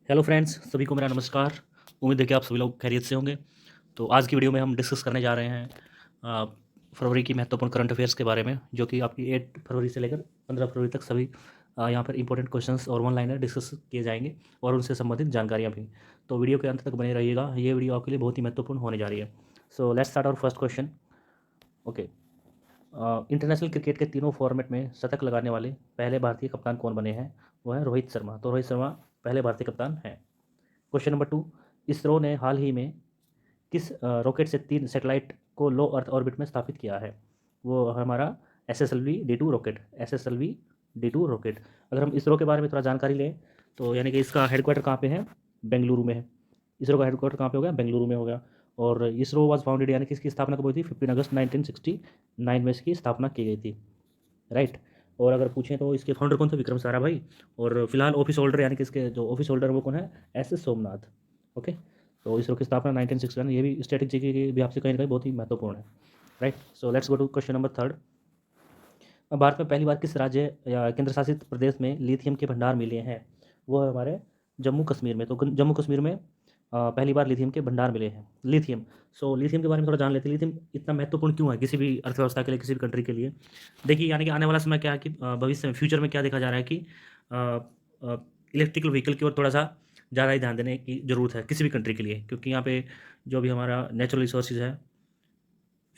Hello friends, सभी को मेरा नमस्कार। उम्मीद है कि आप सभी लोग खैरियत से होंगे। तो आज की वीडियो में हम डिस्कस करने जा रहे हैं फरवरी की महत्वपूर्ण करंट अफेयर्स के बारे में, जो कि आपकी 8 फरवरी से लेकर 15 फरवरी तक सभी यहाँ पर इंपॉर्टेंट क्वेश्चंस और वन लाइनर डिस्कस किए जाएंगे और उनसे संबंधित जानकारियाँ भी। तो वीडियो के अंत तक बने रहिएगा, ये वीडियो आपके लिए बहुत ही महत्वपूर्ण होने जा रही है। So let's start our first question. Okay, international cricket के तीनों फॉर्मेट में शतक लगाने वाले पहले भारतीय कप्तान कौन बने हैं? वो है रोहित शर्मा। तो रोहित शर्मा पहले भारतीय कप्तान हैं। क्वेश्चन नंबर 2, इसरो ने हाल ही में किस रॉकेट से 3 सैटेलाइट को लो अर्थ ऑर्बिट में स्थापित किया है? वो हमारा SSLV-D2 रॉकेट। SSLV-D2 rocket. अगर हम इसरो के बारे में थोड़ा जानकारी लें तो यानी कि इसका हेडक्वार्टर कहाँ पे है? बेंगलुरु में है। इसरो का हेडक्वार्टर कहाँ पे हो गया? बेंगलुरु में हो गया। और इसरो वाज फाउंडेड यानी कि इसकी स्थापना कब हुई थी? 15 अगस्त 1969 में इसकी स्थापना की गई थी, राइट। और अगर पूछें तो इसके फाउंडर कौन थे? विक्रम साराभाई। और फिलहाल ऑफिस होल्डर यानी कि इसके जो ऑफिस होल्डर वो कौन है? SS सोमनाथ। ओके, तो इसरो की स्थापना 1961, ये भी स्ट्रेटेजी की भी आपसे कहीं ना कहीं बहुत ही महत्वपूर्ण है, right. So let's go to question number 3। Bharat में पहली बार किस राज्य या केंद्र शासित प्रदेश में लिथियम के भंडार मिले हैं? वो है हमारे जम्मू कश्मीर में। तो जम्मू कश्मीर में पहली बार लिथियम के भंडार मिले हैं। लिथियम, सो लिथियम के बारे में थोड़ा जान लेते हैं। लिथियम इतना महत्वपूर्ण क्यों है किसी भी अर्थव्यवस्था के लिए, किसी भी कंट्री के लिए? देखिए, यानी कि आने वाला समय क्या है कि भविष्य में, फ्यूचर में क्या देखा जा रहा है कि इलेक्ट्रिकल व्हीकल की ओर थोड़ा सा ज़्यादा ही ध्यान देने की ज़रूरत है किसी भी कंट्री के लिए, क्योंकि यहाँ पे जो भी हमारा नेचुरल रिसोर्सेज है,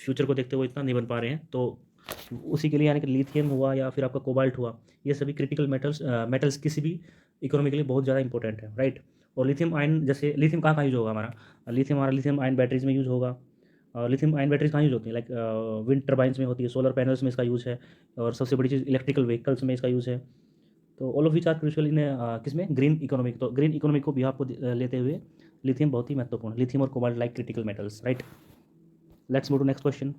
फ्यूचर को देखते हुए इतना नहीं बन पा रहे हैं। तो उसी के लिए यानी कि लिथियम हुआ या फिर आपका कोबाल्ट हुआ, ये सभी क्रिटिकल मेटल्स किसी भी इकोनॉमी के लिए बहुत ज़्यादा इंपॉर्टेंट है, राइट। और लिथियम आयन, जैसे लिथियम कहाँ कहाँ यूज होगा हमारा? हमारा लिथियम आयन बैटरीज में यूज़ होगा। लिथियम आयन बैटरीज कहाँ यूज़ होती है? लाइक विंड टर्बाइंस में होती है, सोलर पैनल्स में इसका यूज़ है, और सबसे बड़ी चीज़ इलेक्ट्रिकल व्हीकल्स में इसका यूज़ है। तो all of which are crucial in किसमें? Green economic. तो ग्रीन इकोनॉमिक को भी आपको लेते हुए लिथियम बहुत ही महत्वपूर्ण है। लिथियम और cobalt like critical metals, right. Let's move to next question.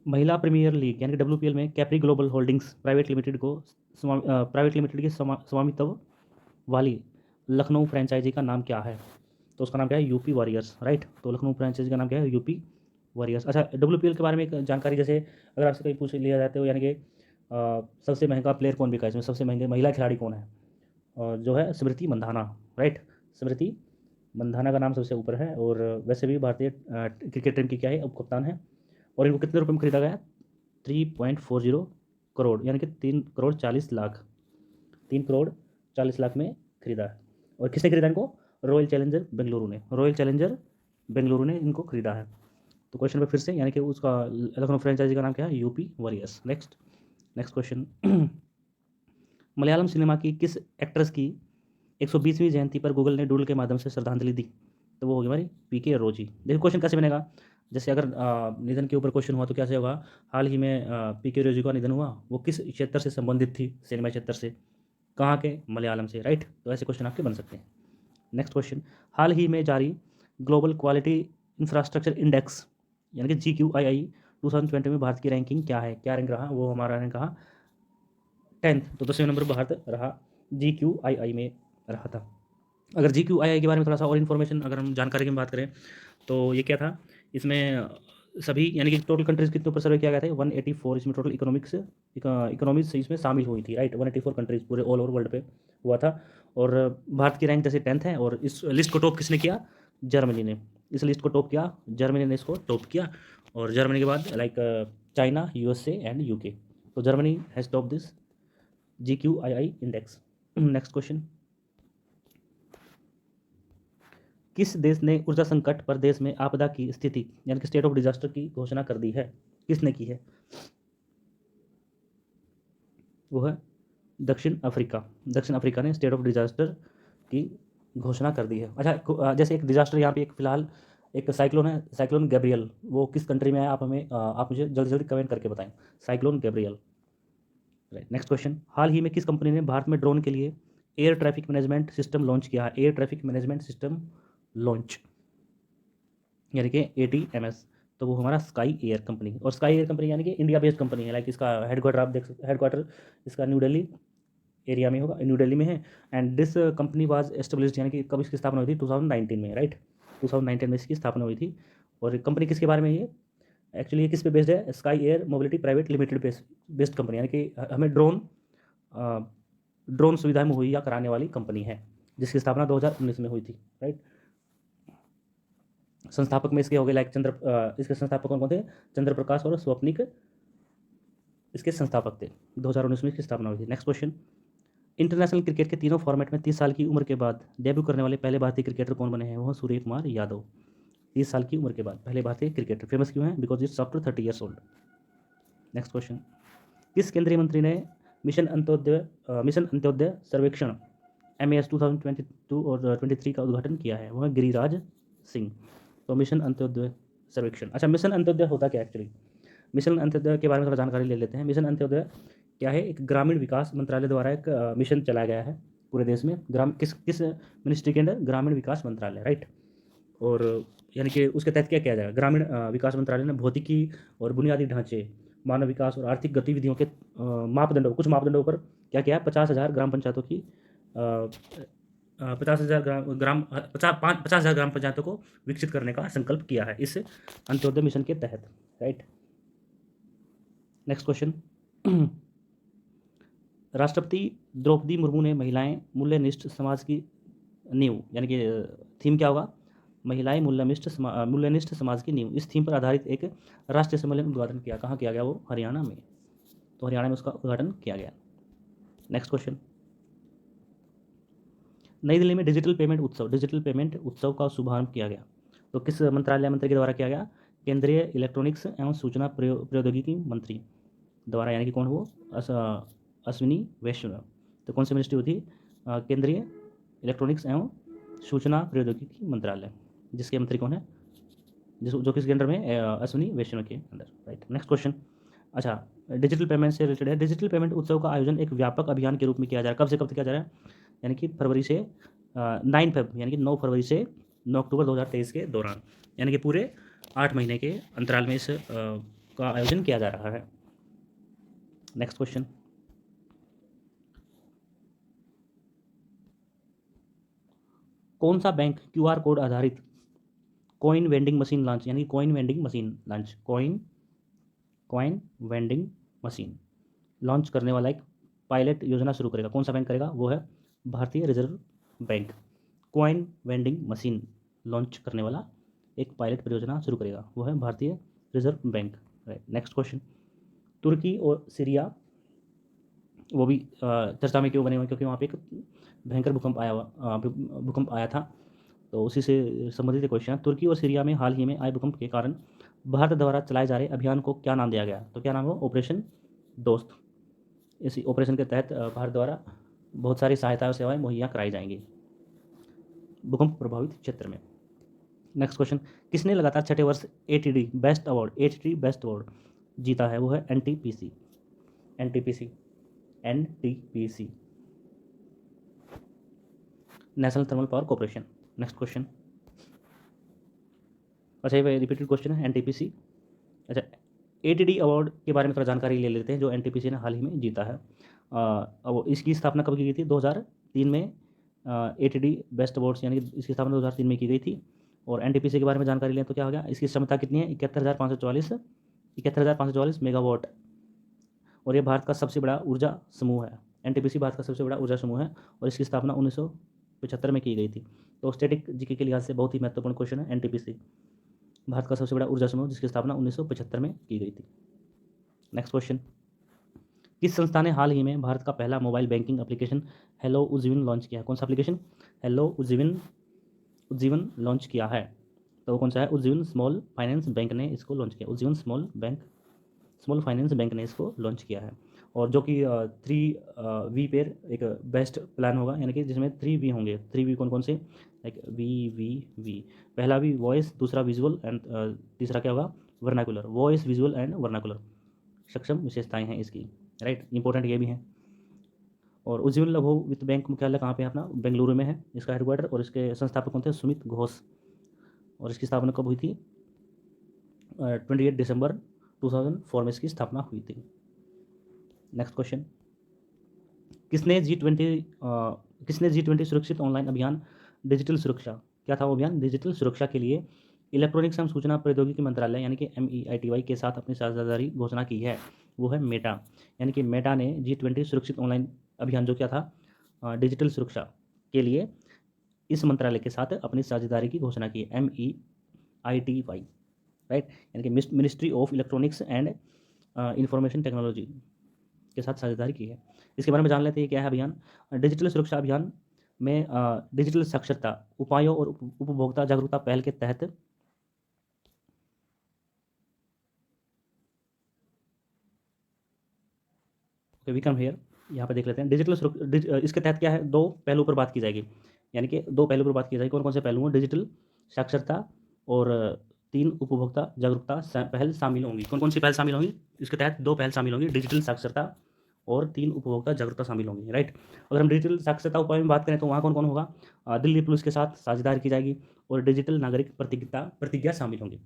महिला प्रीमियर लीग यानी कि WPL में Capri Global Holdings private limited को प्राइवेट लिमिटेड की स्वामित्व वाली लखनऊ फ्रेंचाइजी का नाम क्या है? तो उसका नाम क्या है? UP warriors, right. तो लखनऊ फ्रेंचाइजी का नाम क्या है? UP warriors. अच्छा, WPL के बारे में एक जानकारी, जैसे अगर आपसे कहीं पूछ लिया जाते हो यानी कि सबसे महंगा प्लेयर कौन बिका है इसमें, सबसे महंगे महिला खिलाड़ी कौन है? और जो है स्मृति मंधाना, राइट। स्मृति मंधाना का नाम सबसे ऊपर है। और वैसे भी भारतीय क्रिकेट टीम की क्या है? उप कप्तान है। और इनको कितने रुपए में खरीदा गया? 3.40 करोड़, यानी कि 3 करोड़ 40 लाख, 3 करोड़ 40 लाख में खरीदा है। और किसने खरीदा इनको? रॉयल चैलेंजर बेंगलुरु ने। रॉयल चैलेंजर बेंगलुरु ने इनको खरीदा है। तो क्वेश्चन पे फिर से, यानी कि उसका लखनऊ फ्रेंचाइजी का नाम क्या है? UP warriors. Next next question. Malayalam cinema की किस एक्ट्रेस की 120वीं जयंती पर गूगल ने डूडल के माध्यम से श्रद्धांजलि दी? तो वो होगी हमारी PK रोजी। देखिए क्वेश्चन कैसे बनेगा, जैसे अगर निधन के ऊपर क्वेश्चन हुआ तो कैसे होगा? हाल ही में PK रोजी का निधन हुआ, वो किस क्षेत्र से संबंधित थी? सिनेमा क्षेत्र से। कहाँ के? मलयालम से, राइट। तो ऐसे क्वेश्चन आपके बन सकते हैं। Next question. हाल ही में जारी ग्लोबल क्वालिटी इंफ्रास्ट्रक्चर इंडेक्स यानी कि GQII 2020 में भारत की रैंकिंग क्या है? क्या रैंक रहा? वो हमारा रैंक रहा 10th। तो 10वें नंबर पर भारत रहा, GQII में रहा था। अगर GQII के बारे में थोड़ा सा और इन्फॉर्मेशन, अगर हम जानकारी की बात करें तो ये क्या था? इसमें सभी यानी कि टोटल कंट्रीज़ कितने ऊपर सर्वे किया गया था? 184। इसमें टोटल इकोनॉमीज से इसमें शामिल हुई थी, राइट। 184 कंट्रीज़ पूरे ऑल ओवर वर्ल्ड पे हुआ था। और भारत की रैंक जैसे 10th है। और इस लिस्ट को टॉप किसने किया? जर्मनी ने। इस लिस्ट को टॉप किया जर्मनी ने, इसको टॉप किया। और जर्मनी के बाद like China, USA and UK। तो Germany has top this GQII index. Next question. किस देश ने ऊर्जा संकट पर देश में आपदा की स्थिति यानी कि स्टेट ऑफ डिजास्टर की घोषणा कर दी है? किसने की है? वो है दक्षिण अफ्रीका। दक्षिण अफ्रीका ने स्टेट ऑफ डिजास्टर की घोषणा कर दी है। अच्छा, जैसे एक डिजास्टर यहाँ पे एक फिलहाल एक साइक्लोन है, साइक्लोन गैब्रियल। वो किस कंट्री में है? आप हमें आप मुझे जल्दी जल्दी कमेंट करके बताएं। Cyclone Gabrielle, right. Next question. हाल ही में किस कंपनी ने भारत में ड्रोन के लिए air traffic management system launch किया है? Air traffic management system launch यानी कि ATMS। तो वो हमारा स्काई एयर कंपनी। और स्काई एयर कंपनी यानी कि इंडिया बेस्ड कंपनी है। लाइक इसका हेडक्वार्टर आप देख सकते, हेडक्वार्टर इसका न्यू दिल्ली एरिया में होगा, न्यू दिल्ली में है। And this company was established यानी कि कब इसकी स्थापना हुई थी? 2019 में, राइट। 2019 में इसकी स्थापना हुई थी। और कंपनी किसके बारे में ये एक्चुअली, ये किस पे बेस्ड है? Sky air mobility private limited based company, यानी कि हमें ड्रोन ड्रोन सुविधा मुहैया कराने वाली कंपनी है, जिसकी स्थापना 2019 में हुई थी, राइट। संस्थापक में इसके हो गए लाइक इसके संस्थापक कौन कौन थे? चंद्र प्रकाश और स्वप्निक इसके संस्थापक थे। 2019 में इसकी स्थापना हुई थी। नेक्स्ट क्वेश्चन, इंटरनेशनल क्रिकेट के तीनों फॉर्मेट में 30 साल की उम्र के बाद डेब्यू करने वाले पहले भारतीय क्रिकेटर कौन बने हैं? वो सूर्य कुमार यादव। 30 साल की उम्र के बाद पहले भारतीय क्रिकेटर। फेमस क्यों है? Because it's after 30 years old. Next question, किस केंद्रीय मंत्री ने मिशन अंत्योदय सर्वेक्षण MES 2022 और 23 का उद्घाटन किया है? वो है गिरिराज सिंह। तो मिशन अंत्योदय सर्वेक्षण। अच्छा, मिशन अंत्योदय होता क्या एक्चुअली? मिशन अंत्योदय के बारे में थोड़ा जानकारी ले लेते हैं। मिशन अंत्योदय क्या है? एक ग्रामीण विकास मंत्रालय द्वारा एक मिशन चलाया गया है पूरे देश में। किस मिनिस्ट्री के अंदर? ग्रामीण विकास मंत्रालय, राइट। और यानी कि उसके तहत क्या किया जाएगा? ग्रामीण विकास मंत्रालय ने भौतिकी और बुनियादी ढांचे, मानव विकास और आर्थिक गतिविधियों के कुछ मापदंडों पर क्या किया है? 50,000 ग्राम पंचायतों की 50,000 ग्राम पंचायतों को विकसित करने का संकल्प किया है इस अंत्योदय मिशन के तहत, राइट। नेक्स्ट क्वेश्चन, राष्ट्रपति द्रौपदी मुर्मू ने महिलाएं मूल्यनिष्ठ समाज की नींव, यानी कि थीम क्या होगा? महिलाएं मूल्यनिष्ठ समाज की नींव। इस थीम पर आधारित एक राष्ट्रीय सम्मेलन उद्घाटन किया। कहाँ किया गया? वो हरियाणा में। तो हरियाणा में उसका उद्घाटन किया गया। नेक्स्ट क्वेश्चन, नई दिल्ली में डिजिटल पेमेंट उत्सव का शुभारंभ किया गया। तो किस मंत्री के द्वारा किया गया? केंद्रीय इलेक्ट्रॉनिक्स एवं सूचना प्रौद्योगिकी मंत्री द्वारा, यानी कि कौन? वो अश्विनी वैष्णव। तो कौन सी मिनिस्ट्री होती? केंद्रीय इलेक्ट्रॉनिक्स एवं सूचना प्रौद्योगिकी मंत्रालय, जिसके मंत्री कौन है? जो किसके अंडर में? अश्विनी वैष्णव के अंदर, राइट। नेक्स्ट क्वेश्चन, अच्छा, डिजिटल पेमेंट से रिलेटेड है। डिजिटल पेमेंट उत्सव का आयोजन एक व्यापक अभियान के रूप में किया जा रहा है। कब से कब तक किया जा रहा है? यानी कि फरवरी से 9 फरवरी से 9 अक्टूबर 2023 के दौरान, यानी कि पूरे 8 महीने के अंतराल में इस का आयोजन किया जा रहा है। नेक्स्ट क्वेश्चन, कौन सा बैंक QR कोड आधारित कॉइन वेंडिंग मशीन लॉन्च, यानी कॉइन वेंडिंग मशीन लॉन्च करने वाला एक पायलट योजना शुरू करेगा? कौन सा बैंक करेगा? वो है भारतीय reserve bank. Coin vending machine launch करने वाला एक पायलट परियोजना शुरू करेगा, वो है भारतीय reserve bank, right. Next question, तुर्की और सीरिया वो भी चर्चा में क्यों बने हुए? क्योंकि वहाँ पे एक भयंकर भूकंप आया था, तो उसी से संबंधित क्वेश्चन है। तुर्की और सीरिया में हाल ही में आए भूकंप के कारण भारत द्वारा चलाए जा रहे अभियान को क्या नाम दिया गया? तो क्या नाम है? ऑपरेशन दोस्त। इसी ऑपरेशन के तहत भारत द्वारा बहुत सारी सहायता और सेवाएं मुहैया कराई जाएंगी भूकंप प्रभावित क्षेत्र में। नेक्स्ट क्वेश्चन, किसने लगातार 6ठे वर्ष ATD बेस्ट अवार्ड जीता है? वो है NTPC, national thermal power corporation. Next question, अच्छा ये रिपीटेड क्वेश्चन है NTPC। अच्छा, ATD अवार्ड के बारे में थोड़ा जानकारी ले लेते हैं, जो NTPC ने हाल ही में जीता है। अब इसकी स्थापना कब की गई थी? 2003 में ATD बेस्ट अवार्ड्स, यानी कि इसकी स्थापना 2003 में की गई थी। और NTPC के बारे में जानकारी लें तो क्या हो गया? इसकी क्षमता कितनी है? 71,544 मेगावाट। और ये भारत का सबसे बड़ा ऊर्जा समूह है। NTPC भारत का सबसे बड़ा ऊर्जा समूह है और इसकी स्थापना 1975 में की गई थी। तो स्टैटिक जीके के लिहाज से बहुत ही महत्वपूर्ण क्वेश्चन है। NTPC भारत का सबसे बड़ा ऊर्जा समूह, जिसकी स्थापना 1975 में की गई थी। नेक्स्ट क्वेश्चन, किस संस्था ने हाल ही में भारत का पहला mobile banking application hello Ujjivan launch किया? कौन सा एप्लीकेशन? हेलो उज्जीवन लॉन्च किया है। तो वो कौन सा है? उज्जीवन स्मॉल फाइनेंस बैंक ने इसको लॉन्च किया। उज्जीवन स्मॉल फाइनेंस बैंक ने इसको लॉन्च किया है। और जो कि 3V पेयर एक बेस्ट प्लान होगा, यानी कि जिसमें 3V होंगे। 3V कौन कौन से? Like V. पहला भी वॉइस, दूसरा विजुअल एंड तीसरा क्या होगा? Vernacular. Voice, visual and vernacular सक्षम विशेषताएं हैं इसकी, राइट। इंपॉर्टेंट ये भी हैं। और उज्जीवन लघु वित्त बैंक मुख्यालय कहाँ पे है? अपना बेंगलुरु में है इसका हेडक्वार्टर। और इसके संस्थापक कौन थे? सुमित घोष। और इसकी स्थापना कब हुई थी? 28 दिसंबर 2004 में इसकी स्थापना हुई थी। नेक्स्ट क्वेश्चन, किसने G20 सुरक्षित ऑनलाइन अभियान डिजिटल सुरक्षा, क्या था वो अभियान? डिजिटल सुरक्षा के लिए इलेक्ट्रॉनिक्स एवं सूचना प्रौद्योगिकी मंत्रालय, यानी कि MEITY के साथ अपनी साझेदारी घोषणा की है? वो है मेटा। यानी कि मेटा ने G20 सुरक्षित ऑनलाइन अभियान जो क्या था, डिजिटल सुरक्षा के लिए इस मंत्रालय के साथ अपनी साझेदारी की घोषणा की, MEITY, राइट, यानी कि ministry of electronics and information technology के साथ साझेदारी की है। इसके बारे में जान लेते हैं क्या है अभियान। डिजिटल सुरक्षा अभियान में डिजिटल साक्षरता उपायों और उपभोक्ता जागरूकता पहल के तहत वी कम हेयर, यहाँ पे देख लेते हैं इसके तहत क्या है, दो पहलू पर बात की जाएगी, यानी कि दो पहलू पर बात की जाएगी। कौन कौन से पहलू हैं, डिजिटल साक्षरता और 3 उपभोक्ता जागरूकता पहल शामिल होंगी। कौन कौन सी पहल शामिल होंगी, इसके तहत 2 पहल शामिल होंगी, डिजिटल साक्षरता और 3 उपभोक्ता जागरूकता शामिल होंगी, राइट। अगर हम डिजिटल साक्षरता उपाय में बात करें तो वहाँ कौन कौन होगा, दिल्ली पुलिस के साथ साझेदारी की जाएगी और डिजिटल नागरिक प्रतिज्ञा शामिल होंगी।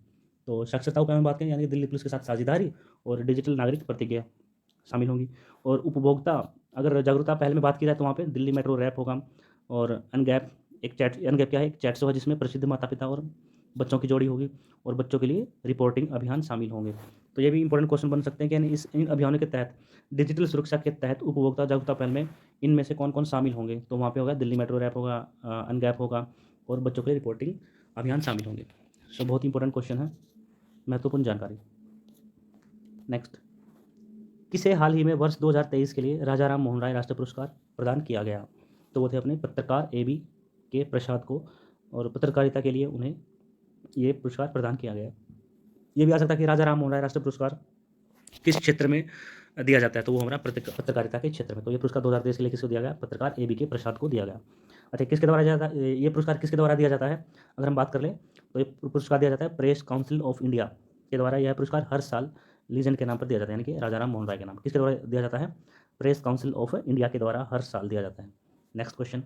तो साक्षरता उपाय में बात करें यानी कि दिल्ली पुलिस के साथ साझेदारी और डिजिटल नागरिक प्रतिज्ञा शामिल होंगी। और उपभोक्ता अगर जागरूकता पहल में बात की जाए तो वहाँ पे दिल्ली मेट्रो रैप होगा और अनगैप अनगैप क्या है, एक चैट शो है जिसमें प्रसिद्ध माता पिता और बच्चों की जोड़ी होगी और बच्चों के लिए रिपोर्टिंग अभियान शामिल होंगे। तो ये भी इंपॉर्टेंट क्वेश्चन बन सकते हैं कि यानी इन अभियानों के तहत डिजिटल सुरक्षा के तहत उपभोक्ता जागरूकता पहल में इनमें से कौन कौन शामिल होंगे। तो वहाँ पे होगा दिल्ली मेट्रो रैप होगा, अनगैप होगा और बच्चों के लिए रिपोर्टिंग अभियान शामिल होंगे। सो बहुत इंपॉर्टेंट क्वेश्चन है, महत्वपूर्ण जानकारी। नेक्स्ट, किसे हाल ही में वर्ष 2023 के लिए राजा राम मोहन राय राष्ट्रीय पुरस्कार प्रदान किया गया। तो वो थे अपने पत्रकार AB के प्रसाद को, और पत्रकारिता के लिए उन्हें ये पुरस्कार प्रदान किया गया। ये भी आ सकता है कि राजा राम मोहन राय राष्ट्रीय पुरस्कार किस क्षेत्र में दिया जाता है, तो वो हमारा पत्रकारिता के क्षेत्र में। तो ये पुरस्कार 2023 के लिए किसको दिया गया, पत्रकार AB के प्रसाद को दिया गया। अच्छा, किसके द्वारा दिया जाता है ये पुरस्कार, किसके द्वारा दिया जाता है, अगर हम बात कर लें तो ये पुरस्कार दिया जाता है प्रेस काउंसिल ऑफ इंडिया के द्वारा। यह पुरस्कार हर साल लीजेंड के नाम पर दिया जाता है, यानी कि राजा राम मोहन राय के नाम। किसके द्वारा दिया जाता है, प्रेस काउंसिल ऑफ इंडिया के द्वारा हर साल दिया जाता है। नेक्स्ट क्वेश्चन,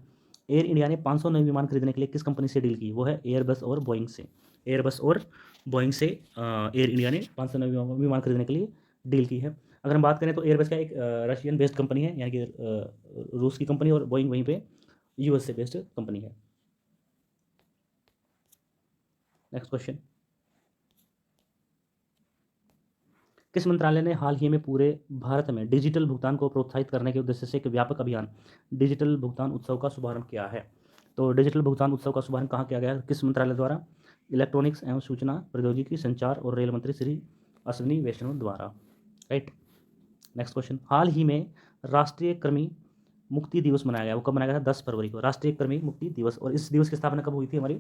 एयर इंडिया ने 500 नए विमान खरीदने के लिए किस कंपनी से डील की, वो है एयरबस और बोइंग से। एयरबस और बोइंग से एयर इंडिया ने 500 नए विमान खरीदने के लिए डील की है। अगर हम बात करें तो एयरबस का एक रशियन बेस्ड कंपनी है, यानी कि रूस की कंपनी, और बोइंग वहीं पे US से बेस्ड कंपनी है। नेक्स्ट क्वेश्चन, किस मंत्रालय ने हाल ही में पूरे भारत में डिजिटल भुगतान को प्रोत्साहित करने के उद्देश्य से एक व्यापक अभियान डिजिटल भुगतान उत्सव का शुभारंभ किया है। तो डिजिटल भुगतान उत्सव का शुभारंभ कहाँ किया गया है, किस मंत्रालय द्वारा, इलेक्ट्रॉनिक्स एवं सूचना प्रौद्योगिकी संचार और रेल मंत्री श्री अश्विनी वैष्णव द्वारा, राइट। नेक्स्ट क्वेश्चन, हाल ही में राष्ट्रीय कृमि मुक्ति दिवस मनाया गया, वो कब मनाया गया था, 10 फरवरी को, राष्ट्रीय कृमि मुक्ति दिवस। और इस दिवस की स्थापना कब हुई थी, हमारी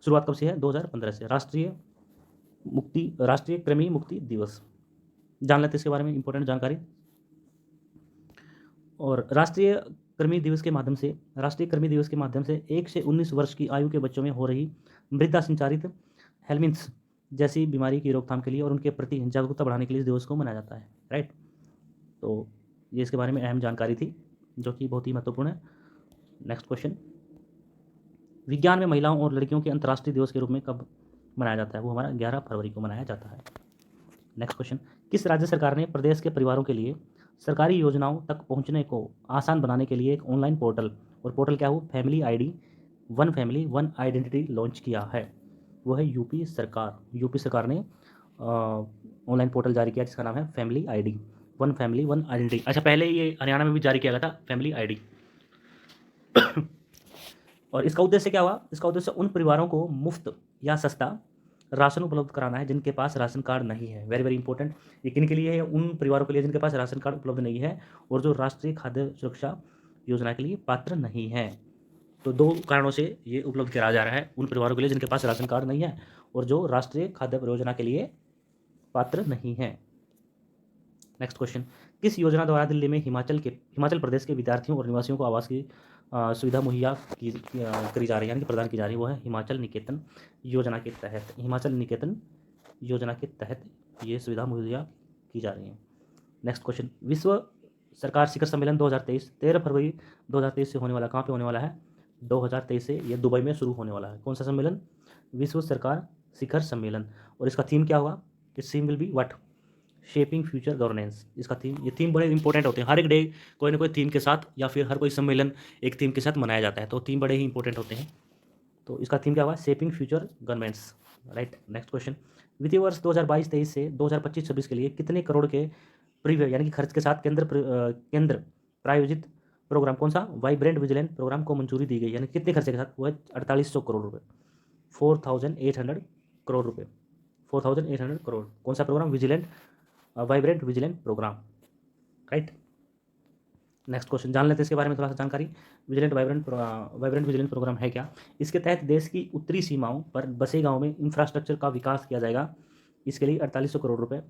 शुरुआत कब से है, 2015 से, राष्ट्रीय कृमि मुक्ति दिवस। जान लेते इसके बारे में इंपॉर्टेंट जानकारी। और राष्ट्रीय कृमि दिवस के माध्यम से 1 से 19 वर्ष की आयु के बच्चों में हो रही मृदा संचारित हेलमिंथ्स जैसी बीमारी की रोकथाम के लिए और उनके प्रति जागरूकता बढ़ाने के लिए इस दिवस को मनाया जाता है, राइट। तो ये इसके बारे में अहम जानकारी थी जो कि बहुत ही महत्वपूर्ण है। नेक्स्ट क्वेश्चन, विज्ञान में महिलाओं और लड़कियों के अंतर्राष्ट्रीय दिवस के रूप में कब मनाया जाता है, वो हमारा 11 फरवरी को मनाया जाता है। नेक्स्ट क्वेश्चन, किस राज्य सरकार ने प्रदेश के परिवारों के लिए सरकारी योजनाओं तक पहुंचने को आसान बनाने के लिए एक ऑनलाइन पोर्टल, और पोर्टल क्या हो, family ID one family one identity launch किया है, वो है यूपी सरकार ने ऑनलाइन पोर्टल जारी किया जिसका नाम है family ID one family one identity. अच्छा, पहले ये हरियाणा में भी जारी किया गया था फैमिली ID। और इसका उद्देश्य क्या हुआ, इसका उद्देश्य उन परिवारों को मुफ्त या सस्ता राशन उपलब्ध कराना है जिनके पास राशन कार्ड नहीं है। वेरी वेरी इंपॉर्टेंट, ये किन के लिए है, उन परिवारों के लिए जिनके पास राशन कार्ड उपलब्ध नहीं है और जो राष्ट्रीय खाद्य सुरक्षा योजना के लिए पात्र नहीं है। तो 2 कारणों से ये उपलब्ध कराया जा रहा है, उन परिवारों के लिए जिनके पास राशन कार्ड नहीं है और जो राष्ट्रीय खाद्य परियोजना के लिए पात्र नहीं है। नेक्स्ट क्वेश्चन, किस योजना द्वारा दिल्ली में हिमाचल प्रदेश के विद्यार्थियों और निवासियों को आवास की सुविधा मुहैया करी जा रही है, यानी कि प्रदान की जा रही है, वो है हिमाचल निकेतन योजना के तहत ये सुविधा मुहैया की जा रही है। नेक्स्ट क्वेश्चन, विश्व सरकार शिखर सम्मेलन 2023 13 फरवरी 2023 से होने वाला, कहाँ पे होने वाला है, 2023 से ये दुबई में शुरू होने वाला है। कौन सा सम्मेलन, विश्व सरकार शिखर सम्मेलन। और इसका थीम क्या होगा, इस theme will be what, shaping future governance. इसका थीम, ये थीम बड़े इंपॉर्टेंट होते हैं, हर एक डे कोई ना कोई थीम के साथ या फिर हर कोई सम्मेलन एक थीम के साथ मनाया जाता है, तो थीम बड़े ही इंपॉर्टेंट होते हैं। तो इसका थीम क्या हुआ, shaping future governance, right. Next question, वित्तीय वर्ष 2022-23 से 2025-26 के लिए कितने करोड़ के प्रीव्यय यानी कि खर्च के साथ केंद्र प्रायोजित प्रोग्राम कौन सा, वाइब्रेंट विजिलेंट प्रोग्राम को मंजूरी दी गई, यानी कितने खर्चे के साथ, वो है 4800 करोड़ रुपए, 4800 करोड़ रुपए, 4800 करोड़। कौन सा program, vigilant, vibrant vigilant program, right. Next question जान लेते हैं इसके बारे में थोड़ा सा जानकारी। वाइब्रेंट विजिलेंस प्रोग्राम है क्या। इसके तहत देश की उत्तरी सीमाओं पर बसे गांव में इंफ्रास्ट्रक्चर का विकास किया जाएगा। इसके लिए 4800 करोड़ रुपए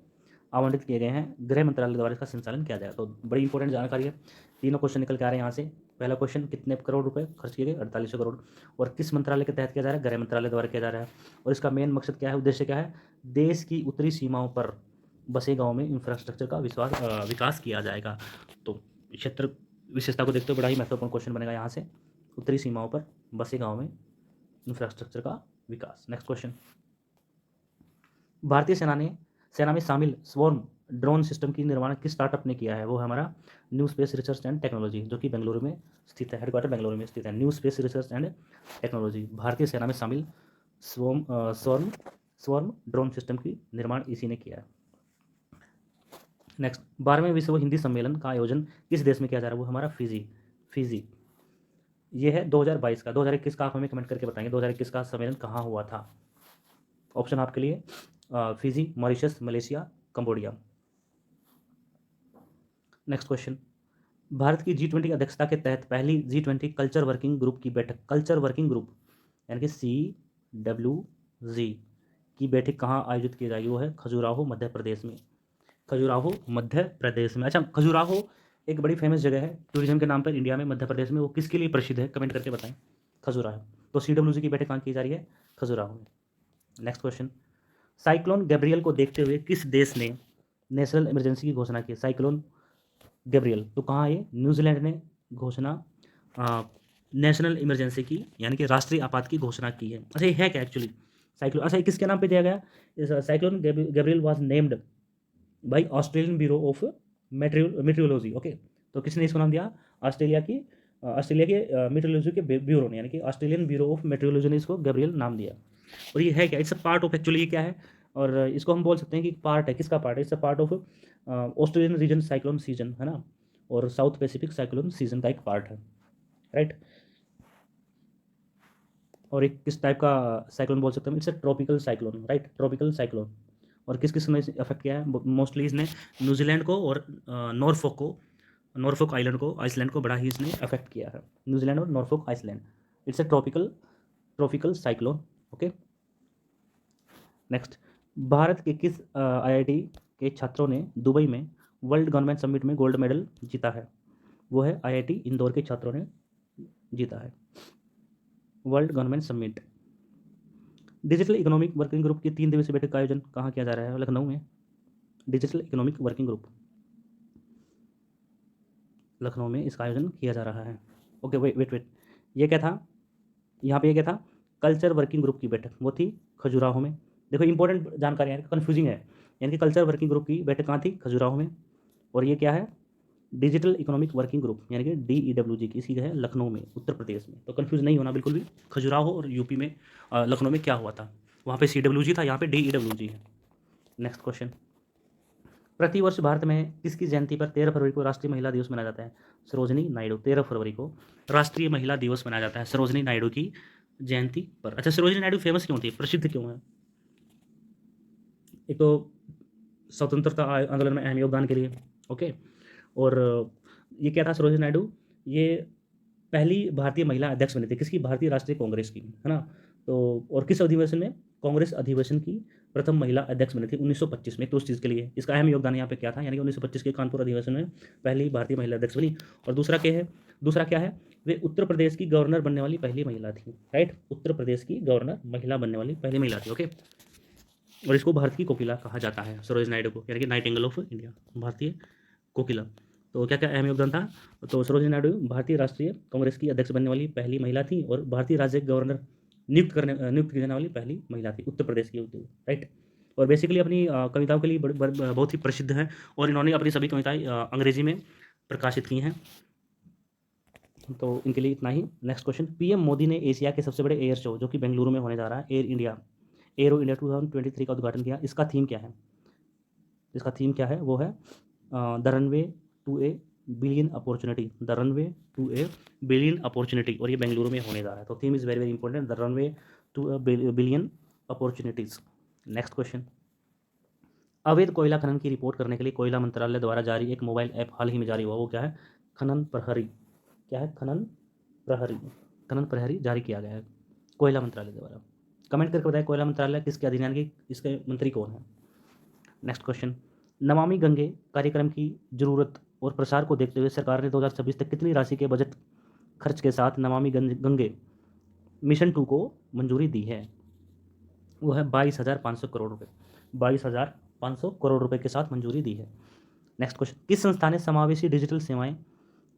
आवंटित किए गए हैं। गृह मंत्रालय द्वारा इसका संचालन किया जाएगा। तो बड़ी इंपॉर्टेंट जानकारी है। तीनों क्वेश्चन निकल के आ रहे हैं यहाँ से। पहला क्वेश्चन, कितने करोड़ रुपए खर्च किए गए, 4800 करोड़, और किस मंत्रालय के तहत किया जा रहा है, गृह मंत्रालय द्वारा किया जा रहा है, और इसका मेन मकसद क्या है, उद्देश्य क्या है, देश की उत्तरी सीमाओं पर बसे गाँव में इंफ्रास्ट्रक्चर का विकास किया जाएगा। तो क्षेत्र विशेषता को देखते हुए बड़ा ही महत्वपूर्ण क्वेश्चन बनेगा यहाँ से, उत्तरी सीमाओं पर बसे गांव में इंफ्रास्ट्रक्चर का विकास। नेक्स्ट क्वेश्चन, भारतीय सेना में शामिल स्वॉर्म ड्रोन सिस्टम की निर्माण किस स्टार्टअप ने किया है, वो है हमारा new space research and technology, जो कि बेंगलुरु में स्थित है, हेडक्वार्टर बेंगलुरु में स्थित है। New space research and technology, भारतीय सेना में शामिल स्वॉर्म ड्रोन सिस्टम की निर्माण इसी ने किया है। नेक्स्ट, 12वें विश्व हिंदी सम्मेलन का आयोजन किस देश में किया जा रहा है, वो हमारा फिजी। ये है 2022 का। 2021 का आप हमें कमेंट करके बताएंगे 2021 का सम्मेलन कहाँ हुआ था। ऑप्शन आपके लिए Fiji, Mauritius, Malaysia, Cambodia. Next question, Bharat की G20 अध्यक्षता के तहत पहली G20 कल्चर वर्किंग ग्रुप की बैठक, कल्चर वर्किंग ग्रुप यानी कि CWG की बैठक कहाँ आयोजित की जाएगी, वो है खजुराहो मध्य प्रदेश में। खजुराहो मध्य प्रदेश में। अच्छा, खजुराहो एक बड़ी फेमस जगह है टूरिज्म के नाम पर इंडिया में, मध्य प्रदेश में। वो किसके लिए प्रसिद्ध है, कमेंट करके बताएं। खजुराहो। तो CWG की बैठक कहाँ की जा रही है, खजुराहो में। नेक्स्ट क्वेश्चन, साइक्लोन गैब्रियल को देखते हुए किस देश ने नेशनल इमरजेंसी की घोषणा की। साइक्लोन गैब्रियल, तो कहाँ है, न्यूजीलैंड ने घोषणा नेशनल इमरजेंसी की, यानी कि राष्ट्रीय आपात की घोषणा की है। अच्छा, ये है क्या एक्चुअली साइक्लोन, अच्छा किसके नाम पे दिया गया। Cyclone Gabriel was named by Australian bureau of meteorology. Okay, तो किसने इसको नाम दिया, ऑस्ट्रेलिया के मेट्रियोलॉजी के ब्यूरो ने, यानी कि ऑस्ट्रेलियन ब्यूरो ऑफ मेट्रियोलॉजी ने इसको गैब्रियल नाम दिया। और ये है क्या, it's a part of, actually ये क्या है, और इसको हम बोल सकते हैं कि पार्ट है, किसका पार्ट है, it's a part of Australian region cyclone season, है ना, और साउथ पैसिफिक साइक्लोन सीजन का एक पार्ट है, राइट। और एक किस टाइप का साइक्लोन बोल सकते हैं, it's a tropical cyclone, right, tropical cyclone. और किस किस ने अफेक्ट किया है, मोस्टली इसने न्यूजीलैंड को और नॉर्फोक आइसलैंड को बड़ा ही इसने अफेक्ट किया है, न्यूजीलैंड और Norfolk Island. It's a tropical cyclone. Okay, next, Bharat के किस IIT के छात्रों ने दुबई में वर्ल्ड गवर्नमेंट समिट में गोल्ड मेडल जीता है, वो है IIT इंदौर के छात्रों ने जीता है world government summit. Digital economic working group की 3 दिवसीय बैठक का आयोजन कहाँ किया जा रहा है, लखनऊ में। Digital economic working group, Lucknow में इसका आयोजन किया जा रहा है। ओके, वेट, ये क्या था, यहाँ पे ये क्या था, कल्चर वर्किंग ग्रुप की बैठक, वो थी खजुराहो में। देखो इंपॉर्टेंट जानकारी है, कन्फ्यूजिंग है, यानी कि कल्चर वर्किंग ग्रुप की बैठक कहाँ थी, खजुराहो में। और ये क्या है, डिजिटल इकोनॉमिक वर्किंग ग्रुप यानी कि DEWG की, इसी है लखनऊ में, उत्तर प्रदेश में। तो कन्फ्यूज नहीं होना बिल्कुल भी, खजुराहो और यूपी में, लखनऊ में क्या हुआ था, वहाँ पे CWG था, यहाँ पे DEWG है। नेक्स्ट क्वेश्चन, प्रतिवर्ष भारत में किसकी जयंती पर 13 फरवरी को राष्ट्रीय महिला दिवस मनाया जाता है, सरोजनी नायडू। 13 फरवरी को राष्ट्रीय महिला दिवस मनाया जाता है सरोजनी नायडू की जयंती पर। अच्छा, सरोजनी नायडू फेमस क्यों थी, प्रसिद्ध क्यों है, एक तो स्वतंत्रता आंदोलन में अहम योगदान के लिए, ओके, और ये क्या था, सरोजनी नायडू ये पहली भारतीय महिला अध्यक्ष बनी थी, किसकी, भारतीय राष्ट्रीय कांग्रेस की, है ना। तो और किस अधिवेशन में, कांग्रेस अधिवेशन की प्रथम महिला अध्यक्ष बनी थी 1925 में। तो उस चीज़ के लिए इसका अहम योगदान यहाँ पे क्या था, यानी कि 1925 के कानपुर अधिवेशन में पहली भारतीय महिला अध्यक्ष बनी। और दूसरा क्या है, वे उत्तर प्रदेश की गवर्नर बनने वाली पहली महिला थी, राइट, उत्तर प्रदेश की गवर्नर महिला बनने वाली पहली महिला थी। ओके, और इसको भारत की कोकिला कहा जाता है सरोजनी नायडू को, यानी कि नाइटिंगेल ऑफ इंडिया, भारतीय कोकिला। तो क्या क्या अहम योगदान था, तो सरोजनी नायडू भारतीय राष्ट्रीय कांग्रेस की अध्यक्ष बनने वाली पहली महिला थी, और भारतीय राज्य गवर्नर नियुक्त की जाने वाली पहली महिला थी, उत्तर प्रदेश की, राइट। और बेसिकली अपनी कविताओं के लिए बहुत ही प्रसिद्ध है, और इन्होंने अपनी सभी कविताएं अंग्रेजी में प्रकाशित की हैं। तो इनके लिए इतना ही। नेक्स्ट क्वेश्चन, PM मोदी ने एशिया के सबसे बड़े एयर शो जो कि बेंगलुरु में होने जा रहा है, एरो इंडिया 2023 का उद्घाटन किया। इसका थीम क्या है, वो है the runway to a billion opportunity, the runway to a billion opportunity, और ये बेंगलुरु में होने जा रहा है। तो theme is very very important, the runway to a billion opportunities. Next question, अवैध कोयला खनन की रिपोर्ट करने के लिए कोयला मंत्रालय द्वारा जारी एक मोबाइल ऐप हाल ही में जारी हुआ, वो क्या है? खनन प्रहरी। क्या है? खनन प्रहरी। खनन प्रहरी जारी किया गया है कोयला मंत्रालय द्वारा। कमेंट करके बताएं कोयला मंत्रालय किसके अधीन, यानी कि इसके मंत्री कौन है। नेक्स्ट क्वेश्चन, नमामि गंगे कार्यक्रम की जरूरत और प्रसार को देखते हुए सरकार ने 2026 तक कितनी राशि के बजट खर्च के साथ नमामि गंगे मिशन 2 को मंजूरी दी है? वो है 22,500 करोड़ रुपए। 22,500 करोड़ रुपए के साथ मंजूरी दी है। नेक्स्ट क्वेश्चन, किस संस्था ने समावेशी डिजिटल सेवाएं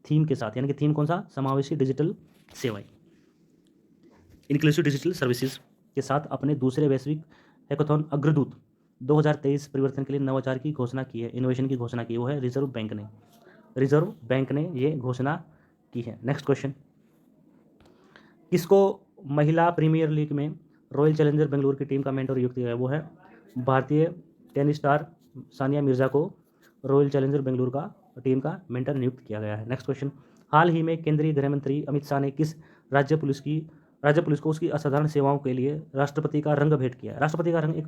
थीम के साथ, यानी कि थीम कौन सा? समावेशी डिजिटल सेवाएं, इंक्लूसिव डिजिटल सर्विसेज के साथ अपने दूसरे वैश्विक हैकाथॉन अग्रदूत 2023 परिवर्तन के लिए नवाचार की घोषणा की है, इनोवेशन की घोषणा की, वो है रिजर्व बैंक ने। रिजर्व बैंक ने ये घोषणा की है। नेक्स्ट क्वेश्चन, किसको महिला प्रीमियर लीग में रॉयल चैलेंजर बेंगलुरु की टीम का मेंटर नियुक्त किया है? वो है भारतीय टेनिस स्टार सानिया मिर्जा को रॉयल चैलेंजर बेंगलुरु का टीम का मेंटर नियुक्त किया गया है। नेक्स्ट क्वेश्चन, हाल ही में केंद्रीय गृह मंत्री अमित शाह ने किस राज्य पुलिस को उसकी असाधारण सेवाओं के लिए राष्ट्रपति का रंग भेंट किया है? राष्ट्रपति का रंग एक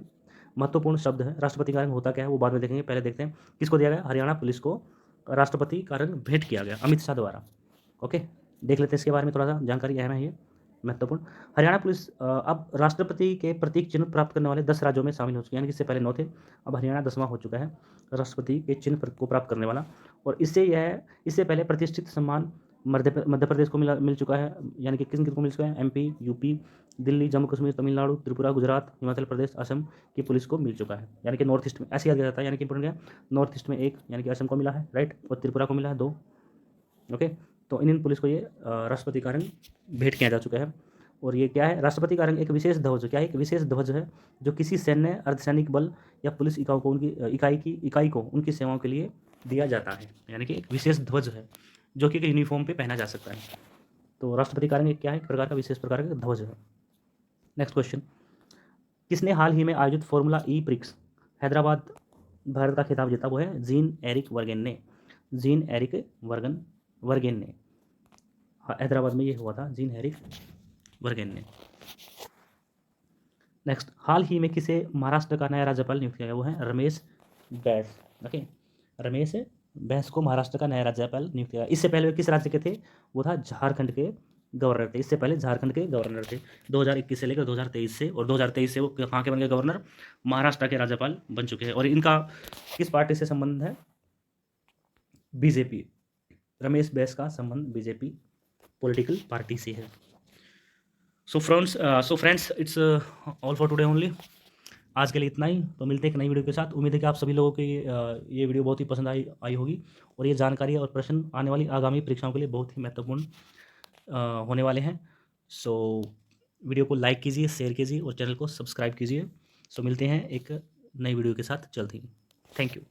महत्वपूर्ण शब्द है। राष्ट्रपति का रंग होता क्या है वो बाद में देखेंगे, पहले देखते हैं किसको दिया गया। हरियाणा पुलिस को राष्ट्रपति का रंग भेंट किया गया अमित शाह द्वारा। ओके, देख लेते हैं इसके बारे में थोड़ा सा जानकारी अहम है ये महत्वपूर्ण। हरियाणा पुलिस अब राष्ट्रपति के प्रतीक चिन्ह प्राप्त करने वाले 10 राज्यों में शामिल हो चुके हैं, यानी कि इससे पहले 9 थे, अब हरियाणा 10वां हो चुका है राष्ट्रपति के चिन्ह को प्राप्त करने वाला। और इससे पहले प्रतिष्ठित सम्मान मध्य प्रदेश को मिल चुका है, यानी कि किन किन को मिल चुका है? एमपी, यूपी, दिल्ली, जम्मू कश्मीर, तमिलनाडु, त्रिपुरा, गुजरात, हिमाचल प्रदेश, असम की पुलिस को मिल चुका है, यानी कि नॉर्थ ईस्ट में ऐसे याद जाता है, यानी कि इंपॉर्टेंट है। नॉर्थ ईस्ट में 1, यानी कि असम को मिला है, राइट, और त्रिपुरा को मिला है 2। ओके, तो इन पुलिस को ये राष्ट्रपति का रंग भेंट किया जा चुका है। और ये क्या है? राष्ट्रपति का रंग एक विशेष ध्वज, क्या है? एक विशेष ध्वज है जो किसी सैन्य, अर्धसैनिक बल या पुलिस इकाई को इकाई को उनकी सेवाओं के लिए दिया जाता है, यानी कि एक विशेष ध्वज है जो कि एक यूनिफॉर्म पे पहना जा सकता है। तो राष्ट्रपति का रंग एक क्या है? एक प्रकार का विशेष प्रकार का ध्वज है। नेक्स्ट क्वेश्चन, किसने हाल ही में आयोजित फॉर्मूला ई प्रिक्स हैदराबाद भारत का खिताब जीता? वो है जीन एरिक वर्गेन ने। जीन एरिक वर्गेन ने हैदराबाद में ये हुआ था, जीन एरिक वर्गेन ने। नेक्स्ट, हाल ही में किसे महाराष्ट्र का नया राज्यपाल नियुक्त किया गया? वो है रमेश बैस। ओके, रमेश बैस को महाराष्ट्र का नया राज्यपाल नियुक्त किया गया। इससे पहले वे किस राज्य के थे? वो था झारखंड के गवर्नर थे। इससे पहले झारखंड के गवर्नर थे 2021 से लेकर 2023 से, और 2023 से वो कहाँ के बन गए गवर्नर? महाराष्ट्र के राज्यपाल बन चुके हैं। और इनका किस पार्टी से संबंध है? बीजेपी। रमेश बैस का संबंध बीजेपी पॉलिटिकल पार्टी से है। So friends it's all for today only. आज के लिए इतना ही, तो मिलते हैं एक नई वीडियो के साथ। उम्मीद है कि आप सभी लोगों को ये वीडियो बहुत ही पसंद आई होगी, और ये जानकारी और प्रश्न आने वाली आगामी परीक्षाओं के लिए बहुत ही महत्वपूर्ण होने वाले हैं। सो वीडियो को लाइक कीजिए, शेयर कीजिए और चैनल को सब्सक्राइब कीजिए। सो मिलते हैं एक नई वीडियो के साथ जल्द ही। Thank you.